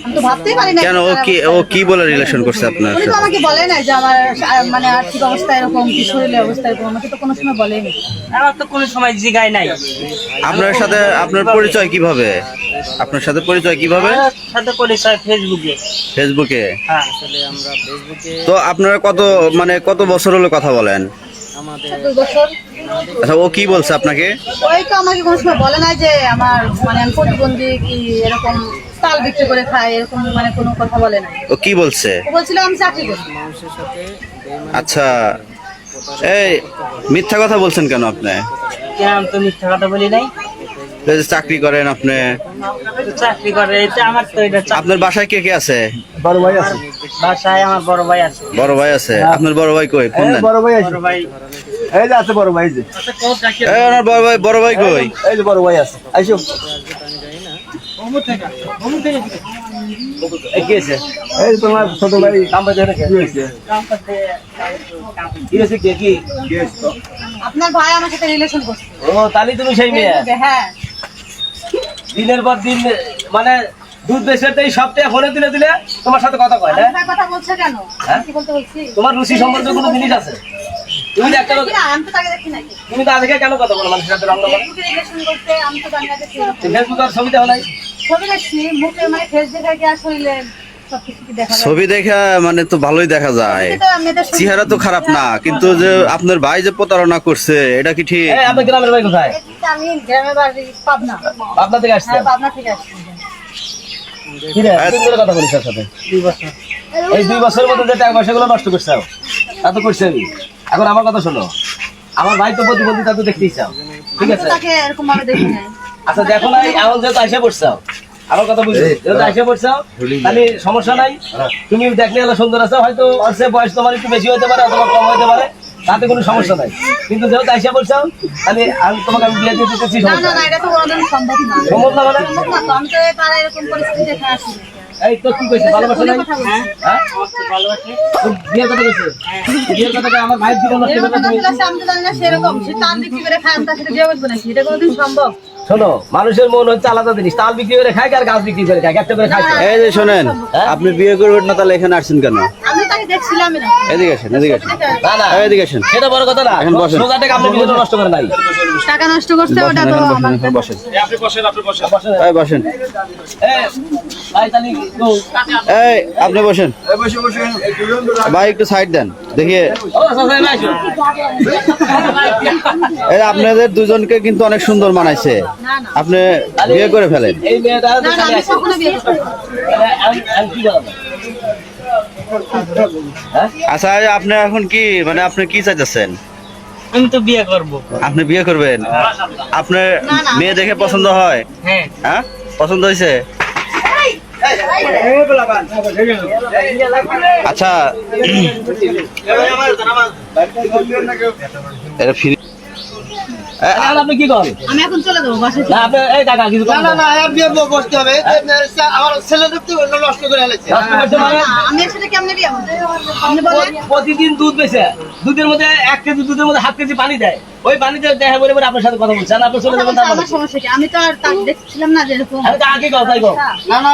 আমি তো ভাবতেই পারি না। কেন ও কি বলে রিলেশন করছে আপনার উনি তো সাথে? আমাকে বলে না যে আমার মানে আর্থিক অবস্থা এরকম, কি শরীরের অবস্থা এরকম, আমাকে তো কোনো সময় বলেনি। আমার তো কোনো সময় জিগায় নাই। আপনার সাথে আপনার পরিচয় কিভাবে? আপনার সাথে পরিচয় কিভাবে? সাথে পরিচয় ফেসবুকে। ফেসবুকে? হ্যাঁ। তো আপনারা কত বছর হলো কথা বলেন? 2 বছর। আচ্ছা, ও কি বলছে আপনাকে? ওই তো আমাকে কোনো সময় বলে না যে আমার মানে আমি প্রতিবন্ধী কি এরকম তাল বিক্রি করে খাই, এরকম মানে কোনো কথা বলে না। ও কি বলছে? ও বলছিল আমি চাকরি করি। আচ্ছা, এই মিথ্যা কথা বলছেন কেন আপনি? কেন আমি তো মিথ্যা কথা বলি নাই। এই যে চাকরি করেন আপনি, তো চাকরি করে এটা আমার তো এটা আপনার বাসায় কে কে আছে? বড় ভাই আছে। বাসায় আমার বড় ভাই আছে। বড় ভাই আছে? আপনার বড় ভাই কই? ফোন দেন। বড় ভাই আছে। বড় ভাই এই যে আছে বড় ভাই, এই যে এই ওনার বড় ভাই কই? এই যে বড় ভাই আছে, আইসো। এই কি আছে? এই যে তোমার ছোট ভাই কাম পাইতে না, কি হয়েছে? কি হয়েছে? কি আপনার ভাই আমার সাথে রিলেশন করছে। ও তাহলে তুমি সেই মেয়ে? হ্যাঁ। দিনের পর দিন মানে দুধ বেচতেই সপ্তাহে ফোনে দিলে দিলে তোমার সাথে কথা কয় না? আপনার কথা বলছে কেন? হ্যাঁ? কি বলতে বলছি? তোমার রুচি সম্বন্ধে কোনো জিনিস আছে? তুমি যে একটা লোক, না, আমি তো তাকে দেখি নাকি। তুমি তো আজকে কেন কথা বলো মানুষের সাথে? রান্না করো ফেসবুকে রিলেশন করতে আমি তো জানি না যে সেরকম। ফেসবুক আর ছবি দেওয়া নাই? ছবি দেখছি, মুখে মানে ফেস দেখা কি আর শরীরে সবকিছু কি দেখা যায়? ছবি দেখা তো ভালোই দেখা যায়, ছবিতে তো মেয়েদের শরীর- চেহারা তো খারাপ না, কিন্তু যে আপনার ভাই যে প্রতারণা করছে এটা কি ঠিক? এই আপনার গ্রামের বাড়ি কোথায়? এটা আমি গ্রামের বাড়ি পাবনা। আপনার থেকে আসছে? হ্যাঁ, পাবনা থেকে আসছি। কি রে, তুমি করে কথা বলিস তার সাথে? 2 বছর। এই 2 বছরের মধ্যে যে টাকা পয়সাগুলো নষ্ট করছে তা তো করছে আমি। এখন আমার কথা শোনো, আমার ভাই তো প্রতিবন্ধী, তা তো দেখতেই চাও, ঠিক আমি আছে? তো তাকে এরকম ভাবে দেখি নাই। আচ্ছা দেখো না, এখন যেহেতু আইসা পড়ছাও, আমার কথা বুঝছো, যেহেতু আইসা পড়ছাও তাহলে সমস্যা নাই। তুমি দেখলে হলো সুন্দর আছো, হয়তো অল্প বয়স তোমার একটু বেশি হতে পারে অথবা কম হতে পারে, তাতে কোনো সমস্যা নাই। কিন্তু যেহেতু আইসা পড়ছাও তাহলে তোমাকে আমি বিয়ে দিয়ে দিতেছি, না না সমস্যা না, নাই। এটা তো কোনোদিন সম্ভব না। সম্ভব না মানে? সম্ভব না তো, আমি তো তারা এরকম পরিস্থিতি দেখে আসি। এই তো কি কইছিস, ভালোবাসা নাই? কথা বলছি। হ্যাঁ, আমার তো ভালোবাসে। তোর বিয়ের কথা কইছিস? বিয়ের কথাটা আমার ভাইয়ের জীবন নষ্ট এরকম করবে তুমি। কথা বলছে, আমি তো জানি না সেরকম। সে তাল বিক্রি করে খায়, আমি তার সাথে বিয়ে বসবো নাকি? এটা কোনোদিন সম্ভব? শোনো, মানুষের মন হচ্ছে আলাদা জিনিস। তাল বিক্রি করে খায় আর গাছ বিক্রি করে খায়, একটা করে খায়। এই যে শোনেন, আপনি বিয়ে করবেন না তাহলে এখানে আসছেন কেন? আমি তাকে দেখছিলামই না। এদিকে আসেন, এদিকে আসেন, না না, এদিকে আসেন। সেটা বড় কথা না। এখন বসেন। সোজা টাকা আপনি বিয়েটা নষ্ট করে নাই। টাকা নষ্ট করছে, ওটা তো আমার বসেন, বসেন, বসেন। এই বসেন, এই, ভাই তালি, তো, এই আপনি বসেন ভাই, একটু সাইড দেন দেখি। ও, সোজা না আসো। এই আপনাদের দুজনকে কিন্তু অনেক সুন্দর মানাইছে, না না আপনি বিয়ে করে ফেলেন। এই মেয়েটা তো না না, খালি আমি আসে। কখনো বিয়ে করবো না। আমি কি বলবো? হ্যাঁ? আচ্ছা, আপনি এখন কি আপনি কি চাইতেছেন? আমি তো বিয়ে করব। আপনি বিয়ে করবেন? আপনার না, না। মেয়ে দেখে পছন্দ হয়? হ্যাঁ। হ্যাঁ, পছন্দ হয়েছে? আচ্ছা, এটা ফ্রি। এখন আপনি কি করেন? আমি এখন চলে যাবো বাসায়। না, আপনি এই টাকা কিছু কম দেন। বসতে হবে আমার ছেলে ঢুকতে নষ্ট করে ফেলেছে। নষ্ট করতে না, পারেন? না, আমি এর সাথে কেমনে বিয়ে করবো? আপনি বলেন। প্রতিদিন দুধ বেচে দুধের মধ্যে 1 কেজি দুধের মধ্যে 1/2 কেজি পানি দেয়, ওই পানিতে দেখা বলে বলে আপনার সাথে কথা বলছেন, আপনি চলে যাবেন। তার আমার সমস্যা কি? আমি তো আর তাকে দেখছিলাম না যে এরকম। আমি তো আগে কথা কই, না না,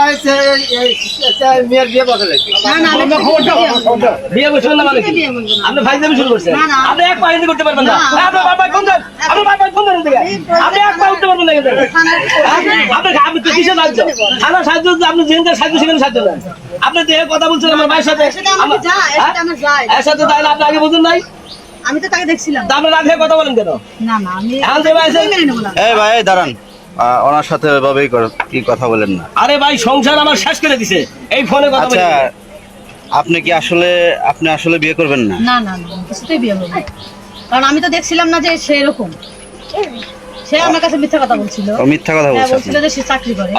মেয়ের বিয়ে বসে গেছে। না না, আমি তাকে বিয়ে করবো না। বিয়ে বসবেন না মানে কি? বিয়ে বলবো না। আপনি ফাইজলামি শুরু করছেন। না, না। আপনি এক পায়ে করতে পারবেন না। না। আপনি বারবার ফোন দেন, আপনি বারবার ফোন দেন এদিকে। আপনি এক পা উঠতে পারবেন না কিন্তু। আপনি তো কিসের সাহায্য? থানার সাহায্য যদি আপনি যেখানে সাহায্য সেখানে সাহায্য নেন। আপনি যে কথা বলছেন আমার ভাইয়ের সাথে, এর সাথে আমাকে যায়, এর সাথে আমার যায়। এর সাথে তাহলে আপনি আগে বুঝুন নাই, আমি তো তাকে দেখছিলাম। তা আপনি রাখে কথা বলেন কেন? না না, আমি এখন যে ভাই আছে- মেনে নেবো না। এই ভাই, দাঁড়ান, ওনার সাথে এভাবেই কি কথা বলেন না। আরে ভাই, সংসার আমার শেষ করে দিছে এই ফোনে কথা বলে। আচ্ছা, আপনি আসলে বিয়ে করবেন না? না না না, আমি কিছুতেই বিয়ে করবো না। কারণ আমি তো দেখছিলাম না যে সে এরকম। সে আমার কাছে মিথ্যা কথা বলছিল। ও মিথ্যা কথা হ্যাঁ, বলছে বলছিল যে সে চাকরি করে।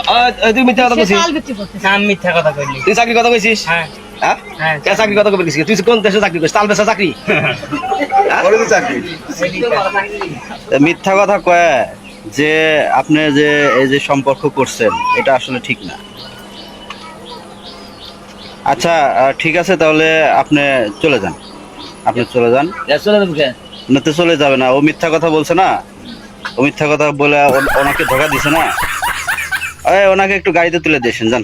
তুই মিথ্যা কথা সে বলছিস? তাল বিক্রি করতেছে। না, আমি মিথ্যা কথা কইলি। তুই চাকরি কথা কইছিস? হ্যাঁ। হ্যাঁ? হ্যাঁ। কে চাকরি কথা বলিস? তুই কোন দেশে চাকরি করিস? তাল বেচা চাকরি? মিথ্যা কথা কয় যে আপনি যে এই যে সম্পর্ক করছেন এটা আসলে ঠিক না। আচ্ছা, ঠিক আছে, তাহলে আপনি চলে যান, আপনি চলে যান। চলে যাবো কে? না তো চলে যাবে না, ও মিথ্যা কথা বলছে না, ও মিথ্যা কথা বলে ওনাকে ধোকা দিছে না। ওনাকে একটু গাড়িতে তুলে দিয়েছেন, যান।